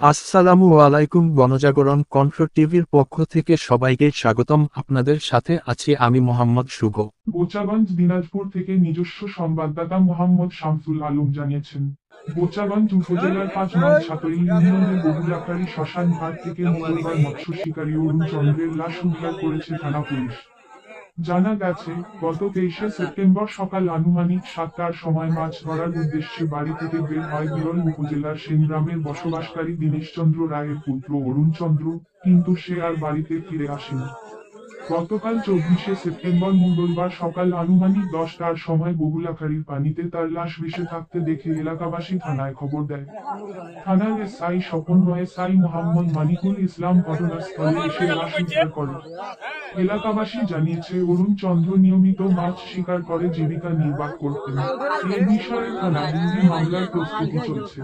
আসসালামু আলাইকুম। গণজাগরণ কণ্ঠ টিভির পক্ষ থেকে সবাইকে স্বাগতম। আপনাদের সাথে আছি আমি মোহাম্মদ শুভ। বোচাগঞ্জ দিনাজপুর থেকে নিজস্ব সংবাদদাতা মোহাম্মদ শামসুল আলম জানিয়েছেন, বোচাগঞ্জ উপজেলার ৫ নং ছাতইল ইউনিয়নের বহুলাকারী শ্মশান ঘাট থেকে মঙ্গলবার মৎস্য শিকারী অরুণ চন্দ্রের লাশ উদ্ধার করেছে থানা পুলিশ। জানা গেছে, গত ২৩শে সেপ্টেম্বর সকাল আনুমানিক ৭টার সময় মাছ ধরার উদ্দেশ্যে বাড়ি থেকে বের হয় বিরল উপজেলার সেনগ্রামের বসবাসকারী দীনেশচন্দ্র রায়ের পুত্র অরুণ চন্দ্র, কিন্তু সে আর বাড়িতে ফিরে আসেনি। গতকাল ২৪শে সেপ্টেম্বর মঙ্গলবার সকাল আনুমানিক ১০টার সময় বহুলাখারীর পানিতে তার লাশ ভেসে থাকতে দেখে এলাকাবাসী থানায় খবর দেয়। থানার এসআই স্বপন ও এসআই মোহাম্মদ মানিকুল ইসলাম ঘটনাস্থলে এসে লাশ উদ্ধার করে। এলাকাবাসী জানিয়েছে অরুণ চন্দ্র নিয়মিত মাছ শিকার করে জীবিকা নির্বাহ করতেন। এই বিষয়ে থানায় দুটি মামলার প্রস্তুতি চলছে।